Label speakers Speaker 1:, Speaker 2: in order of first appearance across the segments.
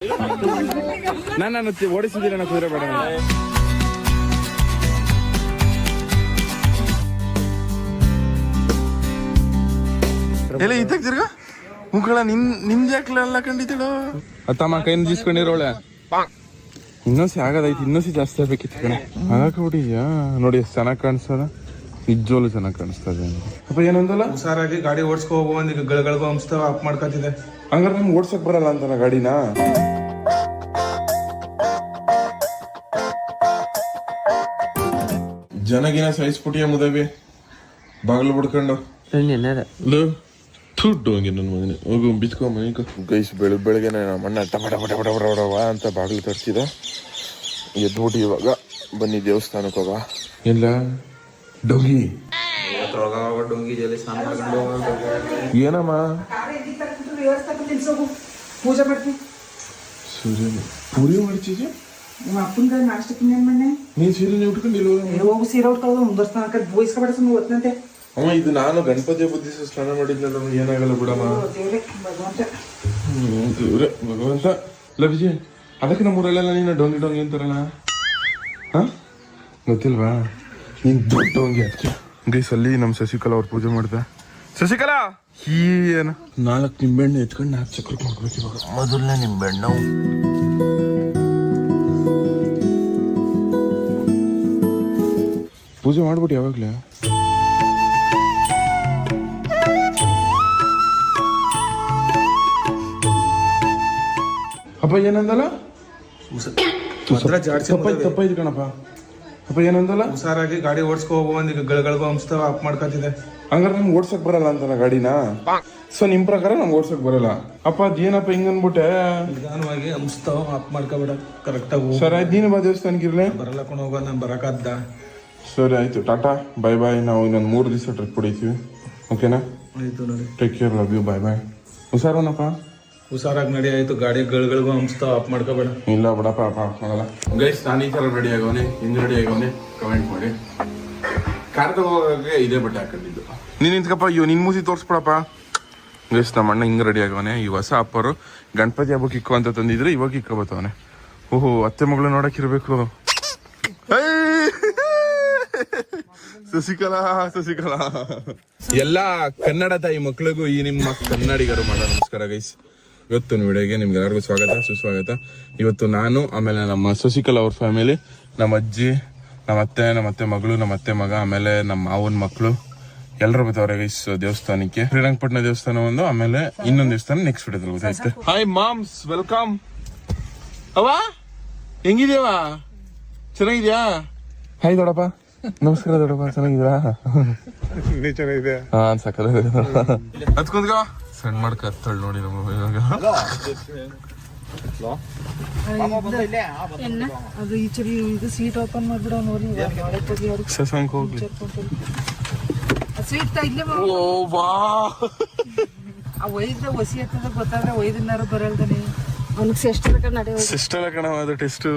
Speaker 1: ನಾನು ಓಡಿಸಿದ್ದೀರ ಕುದುರೆ ಬೇಡ ಎಲ್ಲ ಇತ್ತಾಗ ತಿರ್ಗ ಮುಕ್ಕಳ ನಿಮ್ದು ಯಾಕಲೆಲ್ಲ ಕಂಡಿದ್ದಳು ಅತ್ತಮ್ಮ ಕೈನ ಜೀಸ್ಕೊಂಡಿರೋಳೆ ಇನ್ನೊಸಿ ಆಗದೈತಿ ಇನ್ನೊಸಿ ಜಾಸ್ತಿ ಆಗ್ಬೇಕಿತ್ತು ಕಣೆ ಹಾಕಿಬಿಟ್ಟಿದ್ಯಾ ನೋಡಿ ಎಷ್ಟು ಚೆನ್ನಾಗಿ ಕಾಣಿಸ್ತದ ನಿಜವಾಗ್ಲೂ ಚೆನ್ನಾಗಿ ಕಾಣಿಸ್ತದೆ ಅಪ್ಪ ಏನಂದಲ್ಲ
Speaker 2: ಹುಷಾರಾಗಿ ಗಾಡಿ ಓಡಿಸ್ಕೊ ಹೋಗುವಂದ್ ಈಗ ಗಳಗಳಗು ಅಂಸ್ತಾವ ಅಪ್ ಮಾಡ್ಕೊತಿದೆ
Speaker 1: ಹಂಗಾರೆ ನಮ್ಗೆ ಓಡ್ಸಕ್ ಬರಲ್ಲ ಅಂತನ ಗಾಡಿನ ಜನಗಿನ ಸಹಿಸ್ಬಿಟ್ಟಿಯ ಮುದವಿ ಬಾಗಿಲು ಬಿಡ್ಕೊಂಡು ದುಡ್ಡು ಹಂಗೆ ನನ್ನ ಮಗನೇ ಹೋಗು ಬಿಚ್ಕೊ ಮನಿಕ ಗೈಸ್ ಬೆಳಗ್ಗೆ ನಮ್ಮ ಅಣ್ಣ ಟಮಟ ಬಡ ಬಡ ಬಡ ಬಡವ ಅಂತ ಬಾಗಿಲು ತರ್ಸಿದ ಎದ್ಬಿಟ್ಟು ಇವಾಗ ಬನ್ನಿ ದೇವಸ್ಥಾನಕ್ಕೆ ಹೋಗ ಇಲ್ಲ ಡೋಗಿ ಏನಮ್ಮ
Speaker 3: ಪೂಜೆ ಮಾಡ್ತೀನಿ
Speaker 1: ಪೂರಿ ಮಾಡ್ತಿದ್ಯ
Speaker 3: ನಿಮ್ಮ ಅಪ್ಪನ ನಾಷ್ಟಕ್ಕೆ ಏನ್ ಮಣ್ಣೆ
Speaker 1: ನೀನ್ ಸೀರೆ ಉಟ್ಕೊಂಡಿಲ್ವ
Speaker 3: ಹೋಗು ಸೀರೆ ಉಟ್ಕೊಳ್ಳೋದು ಮುಂದರ್ಸ್ತಾನ ಬೋಯಿಸ್ಕೊಬೇಡ ಸುಮ್ಮನೆ ಓದ್ನಂತೆ
Speaker 1: ಅಮ್ಮ ಇದು ನಾನು ಗಣಪತಿ ಬುದ್ಧಿ ಸ್ನಾನ ಮಾಡಿದ್ನಲ್ಲ ಏನಾಗಲ್ಲ ಬಿಡಮ್ಮ
Speaker 3: ದೇವ್ರೆ ಭಗವಂತ
Speaker 1: ದೇವ್ರೆ ಭಗವಂತ ಲಭಿಜಿ ಅದಕ್ಕೆ ನಮ್ಮೂರಲ್ಲೆಲ್ಲ ನೀನು ಡೊಂಗಿ ಡೊಂಗಿ ಅಂತಾರಲ್ಲ ಹಾ ಗೊತ್ತಿಲ್ವಾ ನೀನ್ ದೊಡ್ಡ ಡೊಂಗಿ ಅದಕ್ಕೆ ಗೈಸ್ ಅಲ್ಲಿ ನಮ್ಮ ಶಶಿಕಲಾ ಅವ್ರು ಪೂಜೆ ಮಾಡ್ದೆ ಶಶಿಕಲಾ ಏನ 4 ನಿಂಬೆಹಣ್ಣು ಎತ್ಕೊಂಡು 4 ಚಕ್ರ ಮಾಡ್ಬೇಕು ಇವಾಗ ಮೊದಲನೇ ನಿಂಬೆಹಣ್ಣು ಪೂಜೆ ಮಾಡ್ಬಿಟ್ಟು ಯಾವಾಗ್ಲೇ ಅಪ್ಪ ಏನಂದಲ್ಲ ತಪ್ಪಾಯ್ತು ಕಣಪ್ಪ ಅಪ್ಪ ಏನಂದಲ್ಲ
Speaker 2: ಹುಷಾರಾಗಿ ಗಾಡಿ ಓಡಿಸ್ಕೊ ಹೋಗುವಂದ್ ಈಗ ಗಳಗಳಗು ಅಂಸ್ತಾವ ಅಪ್ ಮಾಡ್ಕೊತಿದೆ
Speaker 1: ಹಂಗಾರೆ ನಮ್ಗೆ ಓಡ್ಸಕ್ ಬರಲ್ಲ ಅಂತನ ಗಾಡಿನ ಸೊ ನಿಮ್ ಪ್ರಕಾರ ನಮ್ಗೆ ಓಡ್ಸಕ್ ಬರಲ್ಲ ಅಪ್ಪ ಅದೇನಪ್ಪ ಹಿಂಗ ಅನ್ಬಿಟ್ಟೆ
Speaker 2: ನಿಧಾನವಾಗಿ ಅಂಸ್ತಾವ ಅಪ್ ಮಾಡ್ಕೊಬೇಡ ಕರೆಕ್ಟ್ ಆಗಿ
Speaker 1: ಸರ್ ಆಯ್ತು ನೀನು ಬಾ ದೇವಸ್ಥಾನಕ್ಕೆ ಇರ್ಲಿ
Speaker 2: ಬರಲ್ಲ ಕೊಂಡು ಹೋಗ ನಾನು ಬರಕಾದ್ದ
Speaker 1: ಸರಿ ಆಯ್ತು ಟಾಟಾ ಬಾಯ್ ಬಾಯ್ ನಾವು ಇನ್ನೊಂದು 3 ದಿವಸ ಟ್ರಿಪ್ ಹೊಡಿತೀವಿ ಓಕೆನಾ
Speaker 2: ಆಯ್ತು ನೋಡಿ
Speaker 1: take care love you bye bye ಹುಷಾರನಪ್ಪ
Speaker 2: ಹುಷಾರಾಗಿ ನಡಿ ಆಯ್ತು ಗಾಡಿ ಗಳಗಳಿಗೂ ಅಂಸ್ತಾವ ಅಪ್ ಮಾಡ್ಕೋಬೇಡ
Speaker 1: ಇಲ್ಲ ಬಿಡಪ್ಪ ಅಪ್ಪ ಮಾಡಲ್ಲ ಗೈಸ್ ನಾನು ಈ ಥರ ರೆಡಿ ಆಗೋನೆ ಹಿಂಗೆ ರೆಡಿ ಆಗೋನೆ ಕಮೆಂಟ್ ಮಾಡಿ ಕಾರ್ ತಗೋಗೆ ಇದೇ ಬಟ್ಟೆ ಹಾಕೊಂಡಿದ್ದು ನೀನು ನಿಂತ್ಕಪ್ಪ ಇವ್ ನಿನ್ ಮೂಸಿ ತೋರಿಸ್ಬಿಡಪ್ಪ ಗೈಸ್ ನಮ್ಮ ಅಣ್ಣ ಹಿಂಗೆ ರೆಡಿ ಆಗೋನೆ ಈ ಹೊಸ ಅಪ್ಪರು ಗಣಪತಿ ಹಬ್ಬಕ್ಕೆ ಇಕ್ಕೋ ಅಂತ ತಂದಿದ್ರೆ ಇವಾಗ ಇಕ್ಕೋಬತ್ತವನೆ ಓಹೋ ಅತ್ತೆ ಮಗಳು ನೋಡಕ್ಕಿರ್ಬೇಕು ಶಶಿಕಲಾ ಎಲ್ಲ ಕನ್ನಡ ತಾಯಿ ಮಕ್ಳಿಗೂ ಈ ನಿಮ್ಮ ಕನ್ನಡಿಗರು ಮಾಡೋ ನಮಸ್ಕಾರ ಗೈಸ್ ಇವತ್ತು ವಿಡಿಯೋಗೆ ನಿಮ್ಗೆ ಎಲ್ಲರಿಗೂ ಸ್ವಾಗತ ಸುಸ್ವಾಗತ ಇವತ್ತು ನಾನು ಆಮೇಲೆ ನಮ್ಮ ಶಶಿಕಲಾ ಅವ್ರ ಫ್ಯಾಮಿಲಿ ನಮ್ಮ ಅಜ್ಜಿ ನಮ್ಮ ಅತ್ತೆ ಮಗಳು ನಮ್ಮ ಅತ್ತೆ ಮಗ ಆಮೇಲೆ ನಮ್ಮ ಮಾವನ ಮಕ್ಕಳು ಎಲ್ಲರೂ ಬರ್ತಾವ್ರೆ ಗೈಸ್ ದೇವಸ್ಥಾನಕ್ಕೆ ಶ್ರೀರಂಗಪಟ್ಟಣ ದೇವಸ್ಥಾನ ಒಂದು ಆಮೇಲೆ ಇನ್ನೊಂದು ದೇವಸ್ಥಾನ ನೆಕ್ಸ್ಟ್ ವಿಡಿಯೋದಲ್ಲಿ ಗೊತ್ತಾಯ್ತು ಹಾಯ್ ಮಾಮ್ಸ್ ವೆಲ್ಕಮ್ ಅವ ಹೆಂಗಿದ್ಯಾವ ಚೆನ್ನಾಗಿದ್ಯಾ ಹಾಯ್ ದೊಡ್ಡಪ್ಪ ನಮಸ್ಕಾರ ದೊಡ್ಡಪ್ಪ ಚೆನ್ನಾಗಿದ್ರಾ
Speaker 2: ಚೆನ್ನಾಗಿದೆ
Speaker 1: ಹಾ ಸಕ್ಕದ ಹತ್ಕೊಂಡ್ಗ ಸಣ್ಣ ಮಾಡ್ಕ ಹತ್ತಳ್ ನೋಡಿ ನಮ್ಮ ಇವಾಗ
Speaker 3: ಅದು ಈ ಚರಿ ಇದು ಸೀಟ್ ಓಪನ್ ಮಾಡ್ಬಿಡ ನೋಡಿ
Speaker 1: ಶಶಾಂಕ್ ಹೋಗ್ಲಿ
Speaker 3: ಸ್ವೀಟ್ ಇಲ್ಲೇ
Speaker 1: ಓ ವಾ
Speaker 3: ಆ ಒಯ್ದ್ರೆ ಒಸಿ ಹತ್ತದ ಗೊತ್ತಾದ್ರೆ ಒಯ್ದನ್ನಾರು ಬರಲ್ದಾನೆ ಅವನಿಗೆ
Speaker 1: ಸಿಸ್ಟರ್ ಕಣ ಅದು ಟೆಸ್ಟ್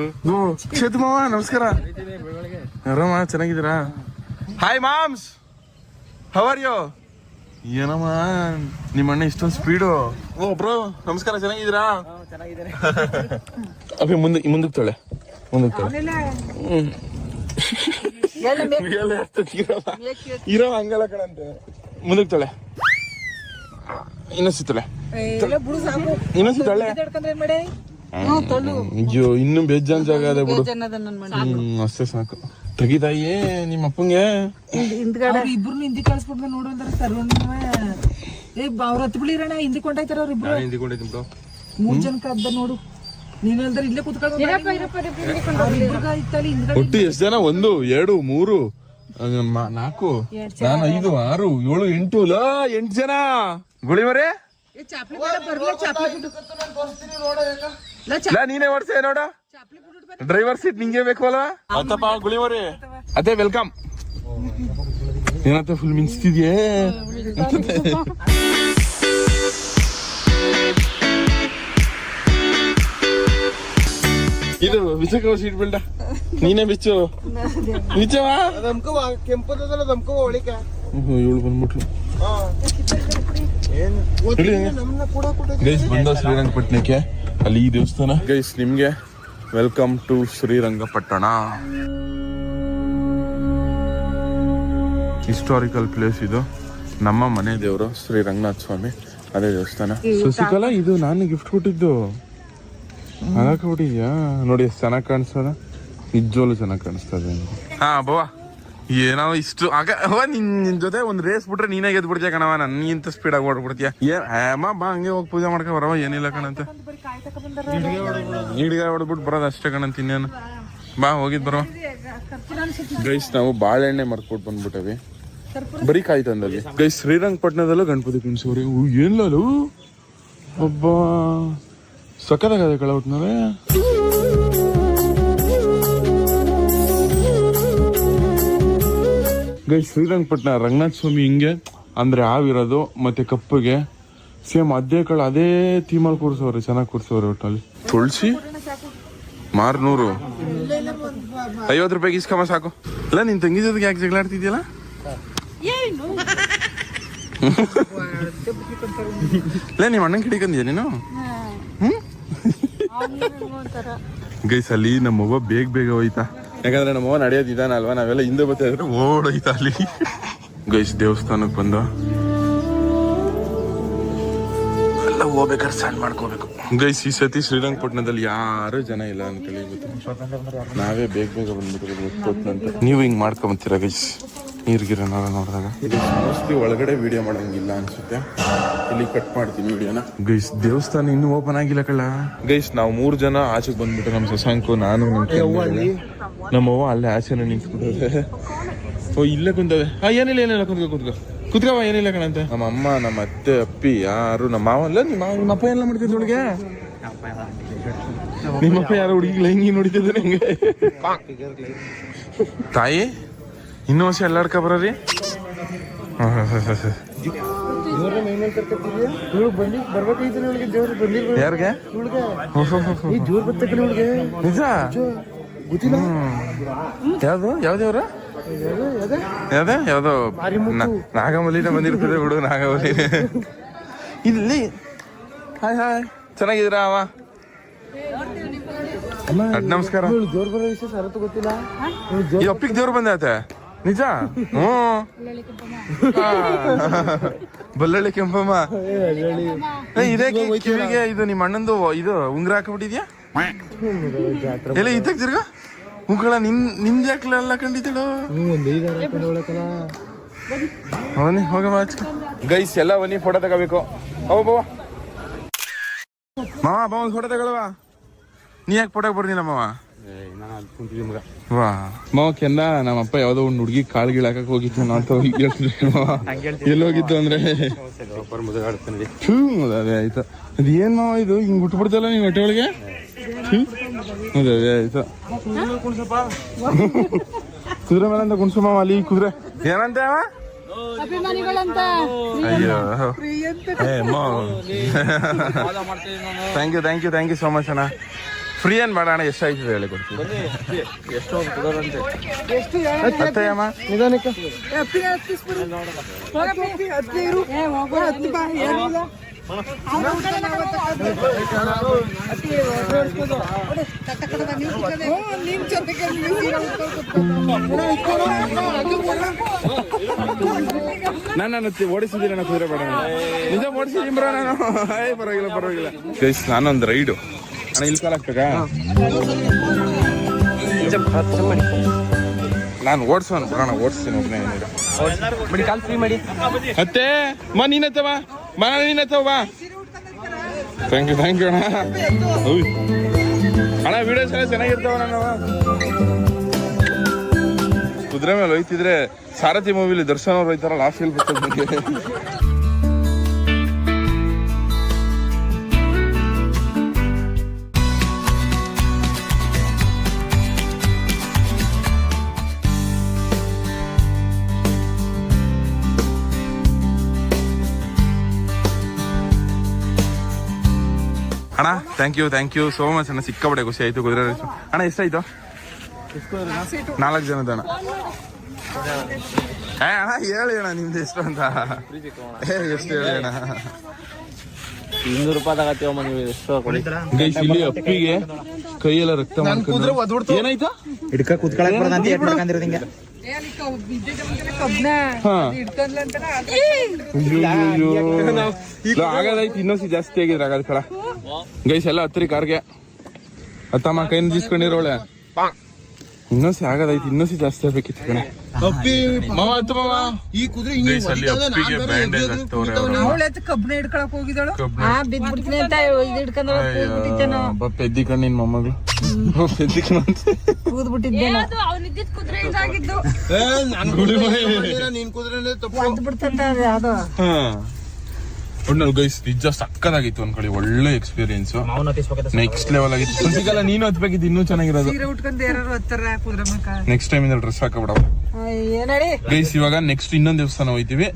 Speaker 1: ಸೇತು ಮಾವ ನಮಸ್ಕಾರ ಆರಾಮ ಚೆನ್ನಾಗಿದ್ದೀರಾ hi moms how are you ಏನಮ್ಮ ನಿಮ್ಮ ಅಣ್ಣ ಇಷ್ಟೊಂದು ಸ್ಪೀಡು ಓ ಬ್ರೋ ನಮಸ್ಕಾರ ಚೆನ್ನಾಗಿದ್ದೀರಾ ಅಭಿ ಮುಂದಕ್ಕೆ ತೊಳೆ ಇರೋ ಹಂಗಲ್ಲ ಕಣಂತೆ ಮುಂದಕ್ಕೆ ತೊಳೆ ಇನ್ನೊಸಿತ್ತಳೆ ಅಯ್ಯೋ ಇನ್ನು ಬೇಜಾನ್ ಜಾಗ ಅದೇ ಬಿಡು ಅಷ್ಟೇ ಸಾಕು ತೆಗಿತಾಯೇ ನಿಮ್ಮ ಅಪ್ಪಂಗೆ
Speaker 3: ಇಬ್ರು ಹಿಂದಿ ಕಳ್ಸ್ಬಿಟ್ಟು ನೋಡಂದ್ರೆ ಅವ್ರ ಹತ್ತು ಬಿಳಿರಣ ಹಿಂದಿ ಕೊಂಡಾಯ್ತಾರ ಅವ್ರಿಬ್ರು
Speaker 2: ಹಿಂದಿಕೊಂಡಿದ್ದೀನಿ
Speaker 3: 3 ಜನಕ್ಕೆ ಅದ್ದ ನೋಡು ನೀನಲ್ದ್ರೆ ಇಲ್ಲೇ ಕುತ್ಕೊಂಡು
Speaker 1: ಒಟ್ಟು ಎಷ್ಟು ಜನ 1 2 3 4 ನಾನು 5 6 7 8 ಜನ ಗುಳಿ ಮರೆ ನೀನೇ ಓಡ್ಸೇ ನೋಡ ಡ್ರೈವರ್ ಸೀಟ್ ನಿಂಗೆ ಬೇಕು ಅಲ್ವಾ ಆತಪ್ಪ ಗುಳಿ ಮರೆ ಅದೇ ವೆಲ್ಕಮ್ ಏನಂತ ಫುಲ್ ಮಿಂಚ್ತಿದ್ಯೇ ಇದು ಬಿಚ್ಚಕ ಸೀಟ್ ಬಿಲ್ಡ ನೀನೇ ಬಿಚ್ಚು ಬಿಚ್ಚವಾ ಇವಳು ಬಂದ್ಬಿಟ್ಲು ಗೈಸ್ ಬಂದ ಶ್ರೀರಂಗಪಟ್ಟಣಕ್ಕೆ ಅಲ್ಲಿ ಈ ದೇವಸ್ಥಾನ. ಗೈಸ್ ನಿಮ್ಗೆ welcome to Srirangapatna. Historical place ಇದು. ನಮ್ಮ ಮನೆ ದೇವರು ಶ್ರೀ ರಂಗನಾಥ ಸ್ವಾಮಿ, ಅದೇ ದೇವಸ್ಥಾನ. ಶಶಿಕಲಾ, ಇದು ನಾನು ಗಿಫ್ಟ್ ಕೊಟ್ಟಿದ್ದು ಕೊಟ್ಟಿದ್ಯಾ ನೋಡಿ, ಎಷ್ಟು ಚೆನ್ನಾಗಿ ಕಾಣಿಸ್ತದ, ನಿಜವಾಗ್ಲೂ ಚೆನ್ನಾಗಿ ಕಾಣಿಸ್ತದೆ. ಹಾ ಬವಾ, ಏನೋ ಇಷ್ಟು ಆಗ ನಿನ್ ಜೊತೆ ಒಂದ್ ರೇಸ್ ಬಿಟ್ರೆ ನೀನೇ ಗೆದ್ದು ಬಿಡ್ತೀಯ ಕಣವ, ನನ್ ಇಂತ ಸ್ಪೀಡ್ ಆಗಿ ಓಡ್ಬಿಡ್ತೀಯ. ಏನ್ ಬಾ ಹಂಗೆ ಹೋಗಿ ಪೂಜೆ ಮಾಡ್ಕೊ ಬರವ, ಏನಿಲ್ಲ ಕಣಂತ. ಈಡ್ಗಾಯಿ ಹೊಡ್ಬಿಟ್ಟು ಬರೋದು ಅಷ್ಟೇ ಕಣಂತ, ಇನ್ನೇನು. ಬಾ ಹೋಗಿದ್ ಬರವ. ಗೈಸ್ ನಾವು ಬಾಳೆಹಣ್ಣೆ ಮರ್ಕೊಟ್ ಬಂದ್ಬಿಟ್ಟವಿ, ಬರೀ ಕಾಯಿ ತಂದಲ್ಲಿ. ಗೈಸ್ ಶ್ರೀರಂಗಪಟ್ಟಣದಲ್ಲೂ ಗಣಪತಿ ಕುಣಿಸೋರಿ. ಏನ್ಲೂ ಒಬ್ಬ ಸಕ್ಕದಾಗದೆ ಕಳ ಒಟ್ನವೇ. ಗೈಸ್ ಶ್ರೀರಂಗಪಟ್ಟಣ ರಂಗನಾಥ ಸ್ವಾಮಿ ಹಿಂಗೆ ಅಂದ್ರೆ ಹಾವಿರೋದು ಮತ್ತೆ ಕಪ್ಪಗೆ ಸೇಮ್ ಅದೇ ಕಳ ಅದೇ ಥೀಮಲ್ಲಿ ಕೂರ್ಸೋರಿ, ಚೆನ್ನಾಗಿ ಕೂರ್ಸೋರಿ. ಒಟ್ಟಲ್ಲಿ ತುಳಸಿ ಮಾರ್ 100 50 ರೂಪಾಯಿಗೆ ಇಸ್ಕಮ್ಮ ಸಾಕು. ಅಲ್ಲ ನಿನ್ ತಂಗಿ ಜೊತೆಗೆ ಯಾಕೆ ಜಗಳಾಡ್ತಿದ್ಯಲ್ಲ? ಇಲ್ಲ ನಿಮ್ಮ ಅಣ್ಣನ ಕಿಡಿಕಂದ್ಯಾ ನೀನು? ಗೈಸ್ ಅಲ್ಲಿ ನಮ್ಮವ್ವ ಬೇಗ ಬೇಗ ಹೋಯ್ತಾ, ಯಾಕಂದ್ರೆ ನಮ್ಮವ್ವ ನಡೆಯೋದಿದ್ದಾನ ಅಲ್ವಾ, ನಾವೆಲ್ಲ ಹಿಂದೆ ಬರ್ತಾ ಇದ್ರೆ ಓಡೋಯ್ತಾ ಅಲ್ಲಿ. ಗೈಸ್ ದೇವಸ್ಥಾನಕ್ಕೆ ಬಂದ ಎಲ್ಲ ಹೋಗ್ಬೇಕಾದ್ರೆ ಸಣ್ಣ ಮಾಡ್ಕೋಬೇಕು. ಗೈಸ್ ಈ ಸತಿ ಶ್ರೀರಂಗಪಟ್ಟಣದಲ್ಲಿ ಯಾರು ಜನ ಇಲ್ಲ ಅನ್ಕೊಳ್ಳಿ, ಗೊತ್ತು ನಾವೇ ಬೇಗ ಬೇಗ ಬಂದ್ಬಿಟ್ಟು. ನೀವು ಹಿಂಗ್ ಮಾಡ್ಕೊಂಬತ್ತೀರಾ ಗೈಸ್ ನೀರ್ಗಿರ ನೋಡಿದಾಗ. ಮೋಸ್ಟ್ಲಿ ಒಳಗಡೆ ವಿಡಿಯೋ ಮಾಡಂಗಿಲ್ಲ ಅನ್ಸುತ್ತೆ, ಇಲ್ಲಿ ಕಟ್ ಮಾಡ್ತೀನಿ ವಿಡಿಯೋನ. ಗೈಸ್ ದೇವಸ್ಥಾನ ಇನ್ನೂ ಓಪನ್ ಆಗಿಲ್ಲ ಕಳ್ಳ. ಗೈಸ್ ನಾವು 3 ಜನ ಆಚೆಗೆ ಬಂದ್ಬಿಟ್ಟು, ನಮ್ಮ ಶಶಾಂಕು, ನಾನು, ನಮ್ಮವ್ವ ಅಲ್ಲೇ ಆಚೆನ ನಿಂತ್ಬಿಟ್ಟೆ. ಓ ಇಲ್ಲೇ ಕುಂತವೆ. ಏನಿಲ್ಲ ಕುತ್ಕವ, ಏನಿಲ್ಲ ಕಣಂತ. ನಮ್ಮ ಅಮ್ಮ, ನಮ್ಮ ಅತ್ತೆ, ಅಪ್ಪಿ ಯಾರು, ನಮ್ಮ ಮಾವ ಅಲ್ಲ. ನಿಮ್ಮ ಅಪ್ಪ ಎಲ್ಲ ಮಾಡ್ತಿದ್ದ ಹುಡುಗ, ನಿಮ್ಮಪ್ಪ ಯಾರೋ ಹುಡುಗಿಲ್ಲ ಹಿಂಗೆ ನೋಡಿತಿದ್ರೆ ಹೆಂಗೆ. ತಾಯಿ ಇನ್ನೂ ವರ್ಷ ಎಲ್ಲಾಡ್ಕ ಬರೀ. ಯಾರಿಗೆ ನಿಜ? ಯಾವ್ದೇವ್ರ ಯಾವ್ದೋ ನಾಗಮಲ್ಲಿನ ಬಂದಿರ್ತದೆ ಬಿಡು, ನಾಗಮಲ್ಲಿ. ಇಲ್ಲಿ ಹಾಯ್ ಹಾಯ್, ಚೆನ್ನಾಗಿದ್ದೀರಾ ಅವ? ನಮಸ್ಕಾರ. ಈ ಅಪ್ಪಿಗೆ ದೇವ್ರು ಬಂದೈತೆ ನಿಜ? ಬಲ್ಲಳ್ಳಿ ಕೆಂಪಮ್ಮ. ಇದೇ ಕಿವಿಗೆ ಇದು ನಿಮ್ಮ ಅಣ್ಣಂದು ಇದು ಉಂಗ್ರ ಹಾಕ್ಬಿಟ್ಟಿದ್ಯಾ? ಎಲ್ಲ ಇದ್ದಕ್ ತಿರ್ಗ ಉಂಗಳ ನಿನ್ ಜಾಕ್ಲೆಲ್ಲ ಕಂಡಿದ್ದಳು. ಅವನಿ ಹೋಗಮ್ಮ. ಗೈಸ್ ಎಲ್ಲ ಬನ್ನಿ ಫೋಟೋ ತಗೋಬೇಕು. ಬಾ ಮಾವ, ಬಾ ಒಂದು ಫೋಟೋ ತಗೊಳವಾ? ನೀ ಯಾಕೆ ಫೋಟೋಗೆ ಬರ್ದಿಲ್ಲ ಮಾವ? ವಾ ಮಾವ ಕೆಂದ ನಮ್ಮಪ್ಪ ಯಾವ್ದೋ ಒಂದು ಹುಡುಗಿ ಕಾಳ್ಗಿಳ್ ಹಾಕಕ್ ಹೋಗಿತ್ತು ಅಂತ ಎಲ್ಲಿ ಹೋಗಿದ್ದು ಅಂದ್ರೆ ಅದೇ ಆಯ್ತು. ಅದೇನ್ ಮಾವ ಇದು ಹಿಂಗ್ ಬಿಟ್ಬಿಡ್ತಲ್ಲ ನೀವ್ ಹೊಟ್ಟೆ ಒಳಗೆ? ಅದೇ ಆಯ್ತು. ಕುದುರೆ ಮೇಲೆ ಅಂತ ಕುಣ್ಸು ಮಾವ, ಅಲ್ಲಿ ಕುದುರೆ ಏನಂತ ಅಯ್ಯೋ. ಥ್ಯಾಂಕ್ ಯು ಸೋ ಮಚ್ ಅಣ್ಣ. ಫ್ರೀ ಏನ್ ಬೇಡ ಅಣ್ಣ, ಎಷ್ಟಾಯ್ತದೆ ಹೇಳಿ ಕೊಡ್ತೀವಿ. ಅತ್ತಯ್ಯಮ್ಮ ನಿಧಾನಕ್ಕೆ. ನಾನು ಓಡಿಸಿದ್ದೀನಿ ಅಣ್ಣ ಕುದುರೆ, ಬೇಡ ನಿಜ ಓಡಿಸಿದೀನಿ ಬ್ರೋ ನಾನು. ಪರವಾಗಿಲ್ಲ. ಗೈಸ್ ನಾನೊಂದು ರೈಡು ಅಣ್ಣ, ಇಲ್ಲಿ ಕಾಲ ಆಗ್ತದ? ನಾನು ಓಡಿಸೋಣ ಬಿಡೋಣ, ಓಡಿಸ್ತೀನಿ ಒಬ್ಬನೇ. ಅತ್ತೆ ಮಾ ನೀನತ್ತವ, ನೀನತ್ತವ ಬಾ. ಥ್ಯಾಂಕ್ ಯು ಅಣ್ಣ. ಅಣ್ಣ ವಿಡಿಯೋಸ್ ಎಲ್ಲ ಚೆನ್ನಾಗಿರ್ತಾವ. ನಾನು ಕುದುರೆ ಮೇಲೆ ಹೋಯ್ತಿದ್ರೆ ಸಾರಥಿ ಮೂವಿಲಿ ದರ್ಶನ್ ಅವ್ರು ಹೋಯ್ತಾರಲ್ಲ, ಆ ಫೀಲ್ ಬರ್ತದೆ ನನಗೆ. ಅಣ್ಣ ಥ್ಯಾಂಕ್ ಯು ಸೋ ಮಚ್ ಅಣ್ಣ, ಸಿಕ್ಕಾಪಟ್ಟೆ ಖುಷಿ ಆಯ್ತು. ಕುದುರೆ ಅಣ್ಣ ಎಷ್ಟಾಯ್ತು? 4 ಜನದ ಅಣ್ಣ. ಅಣ್ಣ ಹೇಳಿ ಅಣ್ಣ ನಿಮ್ದು ಎಷ್ಟು ಅಂತ, ಎಷ್ಟು ಹೇಳಿ ಅಣ್ಣ.
Speaker 4: 200 ರೂಪಾಯಿ ತಗತ್ತೀವಮ್ಮ ನೀವು ಎಷ್ಟು ಕೊಡಿ.
Speaker 1: ಗೈಸ್ ಇಲ್ಲಿ ಅಪ್ಪಿಗೆ ಕೈಯೆಲ್ಲ ರಕ್ತ ಮಾಡ್ಕೊಂಡು ಏನಾಯ್ತಾ
Speaker 5: ಹಿಡ್ಕ ಕುತ್ಕೊಳಕ್ ಬರದಂತ ಹಿಡ್ಕೊಂಡಿರೋದು ಹಿಂಗೆ.
Speaker 1: ಹಾ ಆಗದಾಯ್ತು ಇನ್ನೊಂದ್ಸಿ ಜಾಸ್ತಿ ಆಗಿದ್ರೆ ಆಗದ ಕಳ ಗೈಸ್ ಎಲ್ಲ ಹತ್ರಿ ಕಾರ್ಗೆ ಅತ್ತಮ್ಮ ಕೈನ ಜಿಸ್ಕೊಂಡಿರೋಳೆ ಇನ್ನೊಂದ್ಸಿ ಆಗದಾಯ್ತು ಇನ್ನೊಂದ್ಸಿ ಜಾಸ್ತಿ ಆಗ್ಬೇಕಿತ್ತು ಕಣೆ
Speaker 5: ಈ ಕುದುರೆ
Speaker 1: ಗೈಸ್ ಅಲ್ಲಿ ಅಪ್ಪಿಗೆ ಬ್ಯಾಂಡೇಜ್ ಹಾಕ್ತವ್ರೆ
Speaker 3: ಅವಳ ಕಬ್ಬನ ಹಿಡ್ಕೊಳಕ್ ಹೋಗಿದ್ದಾಳು ಬಿದ್ಬಿಡ್ತೀನಿ ಅಂತ ಇದು
Speaker 1: ಪೆದ್ದಿ ಕಣ್ಣಿನ ಮೊಮ್ಮಗಳು ಪೆದ್ದಿ ಕಣ್ಣ
Speaker 3: ಕೂದ್ಬಿಟ್ಟಿದ್ದೇನ
Speaker 5: ನೀನ್ ಕುದುರೆ
Speaker 3: ಒದ್ದು ಬಿಡ್ತಂತ ಅದು
Speaker 1: ಒಟ್ನಲ್ಲಿ ಗೈಸ್ ನಿಜ ಸಕ್ಕದಾಗಿತ್ತು ಅನ್ಕೊಳ್ಳಿ ಒಳ್ಳೆ ಎಕ್ಸ್ಪೀರಿಯನ್ಸ್ ನೆಕ್ಸ್ಟ್ ಲೆವೆಲ್ ಆಗಿತ್ತು ಸಿಗಲ್ಲ ನೀನು ಹತ್ಬೇಕಿತ್ತು ಇನ್ನೂ ಚೆನ್ನಾಗಿರೋದು
Speaker 3: ಸೀರೆ ಉಟ್ಕೊಂಡು ಯಾರು ಹತ್ತಾರ ಕುದುರೆ ಮಕ್ಕ
Speaker 1: ನೆಕ್ಸ್ಟ್ ಟೈಮ್ ಇಂದ ಡ್ರೆಸ್ ಹಾಕಬಿಡ
Speaker 3: ಏನಾಡಿ
Speaker 1: ಗೈಸ್ ಇವಾಗ ನೆಕ್ಸ್ಟ್ ಇನ್ನೊಂದ್ ದೇವಸ್ಥಾನ ಹೋಯ್ತಿವಿ